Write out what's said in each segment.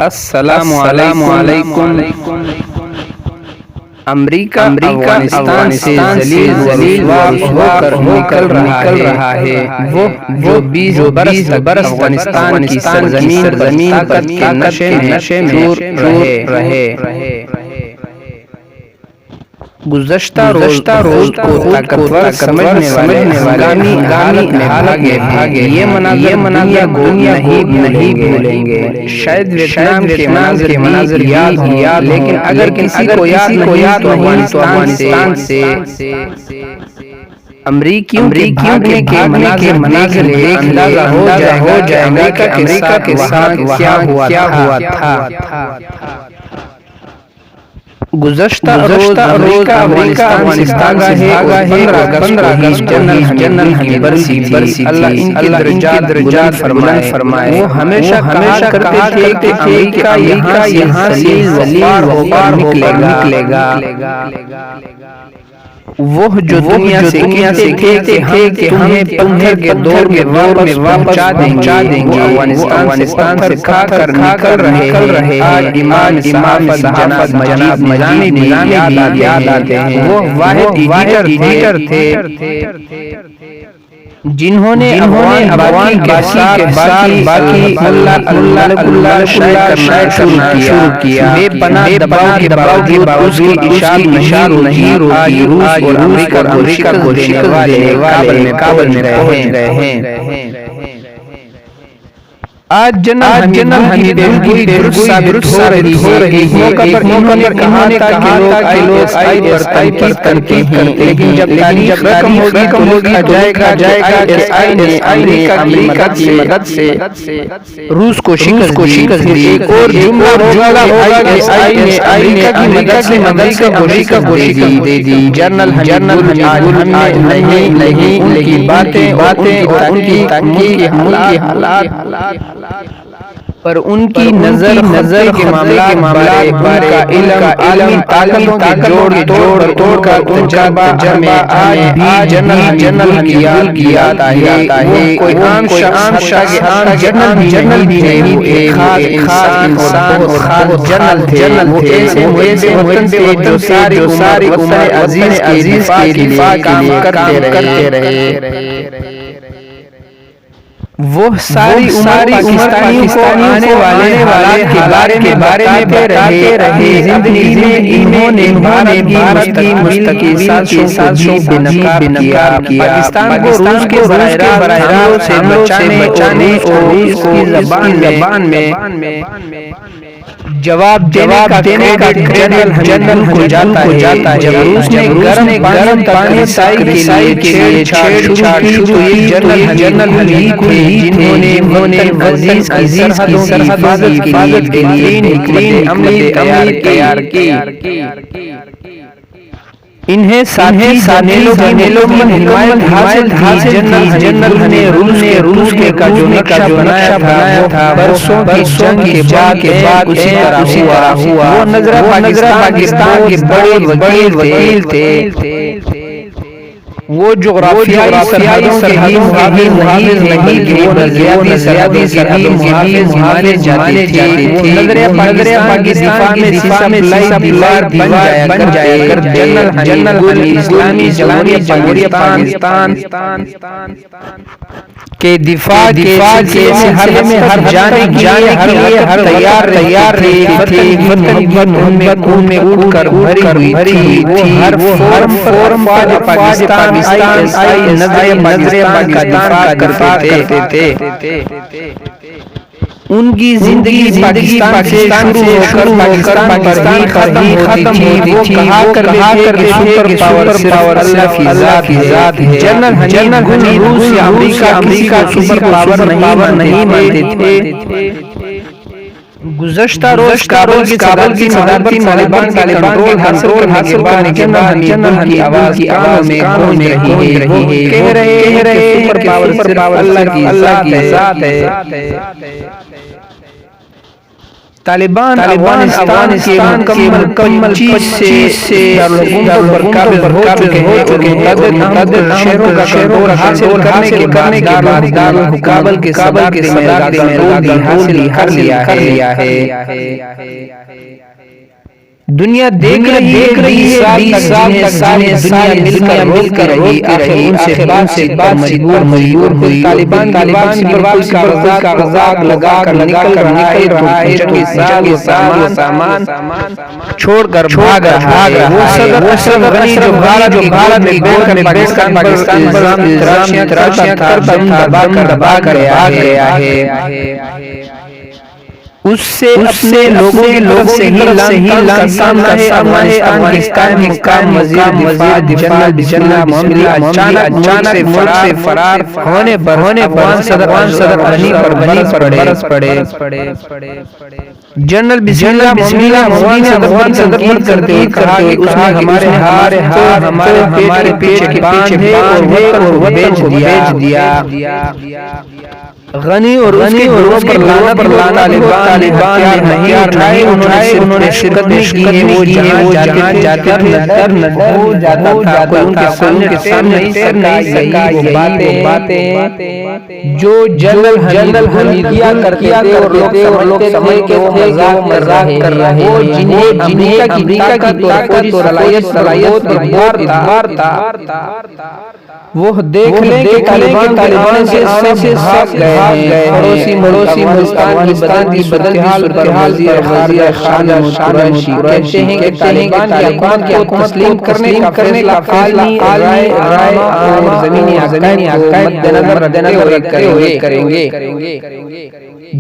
السلام علیکم۔ امریکہ افغانستان سے ذلیل و رسوا ہو کر نکل رہا ہے، وہ جو 20 برس افغانستان کی سرزمین پر کے نشے میں چور رہے۔ گزشتہ روز کو طاقتور سمجھنے والے ہنگامی حالت میں بھاگے، یہ مناظر دنیا نہیں بھولیں گے۔ شاید ویتنام کے مناظر یاد، لیکن اگر کسی کو یاد تو افغانستان سے امریکیوں کے مناظر دیکھ اندازہ ہو جائے امریکہ کے ساتھ کیا ہوا تھا۔ گزشتہ روز امریکہ افغانستان سے بھاگا ہے۔ 15 اگست جنرل حمیدی برسی، اللہ ان کی درجات بلند فرمائے۔ وہ ہمیشہ کہا کرتے تھے کہ امریکہ یہاں سے ذلیل و خوار نکلے گا۔ وہ جو دنیا سے کہتے تھے کہ ہمیں پتھر کے دور میں واپس پہنچا دیں گے، وہ افغانستان سے کھا کر نکل رہے ہیں۔ امام صحافت جناب نظامی بھی یاد آتے ہیں۔ وہ واحد ایڈیٹر تھے جنہوں نے افغان کے ساتھ باقی اللہ شائع کرنا شروع کیا۔ بے پناہ دباؤ کے باوجود اس کی اشاعت نہیں روکی۔ آج اور امریکہ کو شکست دینے والے کابل میں پہنچ رہے ہیں۔ آج جنرل حمیدی پوری درست ثابت ہو رہی ہے۔ اس موقع پر انہوں نے کہا تھا کہ لوگ آئی پر تنقید کرتے ہیں، لیکن جب تاریخ رقم ہوگی تو لکھا جائے گا کہ آئی نے امریکہ کی مدد سے روس کو شکست دی۔ ایک اور جملہ ہوگا کہ آئی نے امریکہ کی مدد سے امریکہ کو شکست دے دی۔ جنرل حمیدی آج ہم نہیں ان کی باتیں اور ان کی تنقید کے حالات پر ان کی نظر کے معاملات کا علم عالمی طاقتوں کے جوڑ توڑ کا تجربہ میں آج بھی جنرل حمیدی آتا ہے۔ وہ کوئی عام جنرل بھی نہیں، وہ ایک خاص انسان اور خاص جنرل تھے۔ وہ ایسے وطن تھے جو ساری عمر عزیز کے دفاع کے لیے کام کرتے رہے۔ وہ ساری عمر پاکستانیوں کو آنے والے حالات کے بارے میں بتاتے رہے۔ زندگی میں انہوں نے بھارت کی مستقل سازشوں کو بے نقاب کیا۔ پاکستان کو روس کے براہ راست سے بچانے اور روس کی زبان میں جواب دینے کا جنرل کو جاتا ہے۔ جب روس نے گرم پانی رسائی کے لیے چھیڑ شروع کی تو یہ جنرل حمیدی تھے جنہوں نے وطن عزیز کی سرحدوں کی حفاظت کے لیے کلین عملی تیار کی۔ انہیں ساتھی نیلو میں حمایت حاصل تھی۔ جنرل نے روس کا جو نقشہ بنایا تھا برسوں کی جنگ کے بعد اسی طرح ہوا۔ وہ نظرہ پاکستان کے بڑے وکیل تھے۔ وہ جغرافیائی سرحدوں کے محافظ نہیں بلکہ وہ نظریاتی سرحدوں کے محافظ مانے جاتے تھے۔ وہ نظریہ پاکستان کے دفاع میں سیسا دیوار بن جایا کر جنرل حمیدی اسلامی جمہوریہ پاکستان کے دفاع کے سلسلے میں ہر جانے کے لیے ہر تیار تھے۔ وطن کی خون میں اٹھ کر بھری ہوئی تھی۔ ہر فورم پر پاکستان نظریہ پاکستان کا دفاع کرتے تھے۔ ان کی زندگی پاکستان سے شروع ہو کر پاکستان پر ختم ہوتی تھی۔ وہ کہا کرتے تھے کہ سپر پاور اللہ کی ذات ہے۔ جنرل حمیدی روس یا امریکہ سپر پاور نہیں مانتے تھے۔ گزشتہ روز کابل کی صدارتی طالبان کے کنٹرول حاصل کرنے کے بعد جنرل حمیدی کی آواز کانوں میں گونج رہی ہے۔ وہ کہہ رہے ہیں کہ سپر پاور اللہ کی ذات ہے۔ طالبان افغانستان کے مکمل چیز سے دارالحکومتوں پر قابض ہو چکے ہیں اور متعدد شہروں کا کنٹرول حاصل کرنے کے بعد دارالحکومت کے صدارت میں حاصل کر لیا ہے۔ دنیا دیکھ رہی ہے 20 سال تک جنہیں دنیا مل کر رہی، آخر ان سے بات مجبور ہوئی۔ طالبان کی کاغذات لگا کر نکل رہا ہے، چند سامان چھوڑ کر بھاگ رہا ہے۔ وہ صدر غنی جو بھارت میں بیٹھ کر پاکستان پر الزام تراشیاں کرتا دبا کر بھاگ گیا ہے، اس سے اپنے لوگوں سے ہی لان سامنا ہے۔ افغانستان مقام وزیر دفاع جنرل محمد اچانک ملک سے فرار ہونے پر افغان صدر غنی پر برس پڑے۔ جنرل بسم اللہ محمد افغان صدر پر کرتے ہوئے کہا کہ اس نے ہمارے ہاتھ ہمارے پیچھے باندھے اور بیچ دیا۔ غنی اور اس کے گروہ پر لعنت، طالبان نہیں اٹھائے، انہوں نے شرکت کی ہے، وہ جہاں جاتے ہو جاتا تھا، کوئی ان کے سامنے نہیں سکا۔ یہی باتیں جو جنرل حمیدیہ کرتے اور لوگ سمجھتے تھے کہ وہ مذاق کر رہے ہیں، وہ جنہیں امریکہ کی طاقت اور صلاحیت پر اعتبار تھا، وہ دیکھ لیں کہ طالبان سے بھاگ گئے ہیں۔ پڑوسی افغانستان کی بدلتی صورتحال پر وزیر خارجہ قریشی کہتے ہیں کہ طالبان کی حکومت کو تسلیم کرنے کا عالمی رائے اور زمینی حقائق کو مدنظر رکھتے ہوئے کریں گے،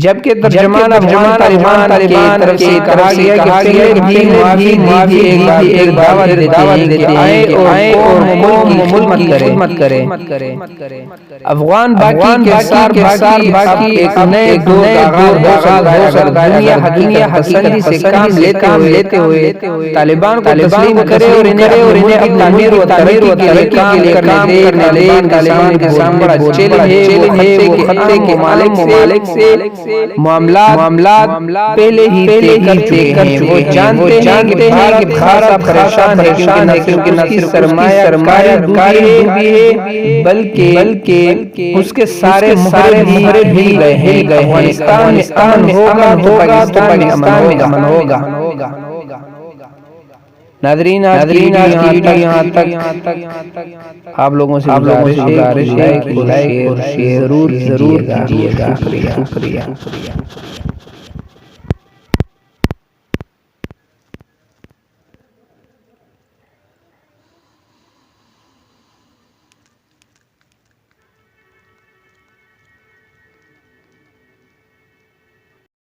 جبکہ ترجمان طالبان کی طرف سے کہا گیا کہ پہلے بھی ایک دعوت دیتے ہیں کہ آئیں اور ملک کی خدمت کریں۔ افغان باقی کے ساتھ باقی ایک نئے دور آغاز ہو کر دنیا تسلی سے کام لیتے ہوئے طالبان کو تسلیم کرے اور انہیں اپنی تعمیر و ترقی کے لیے کام کرنے دے۔ طالبان کے سامنے بڑا چیلنج ہے، وہ خطے کے ممالک سے معاملات پہلے ہی طے کر چکے ہیں۔ وہ جانتے ہیں کہ بھارت پریشان ہے کیونکہ نہ صرف سرمایہ کاری ہے بلکہ اس کے سارے مہرے بھی گئے ہیں۔ افغانستان میں امن ہوگا تو پاکستان میں امن ہوگا۔ ناظرین آج کی ویڈیو یہاں تک، آپ لوگوں سے گزارش ہے کہ لائک اور شیئر ضرور کیجیے گا۔ شکریہ۔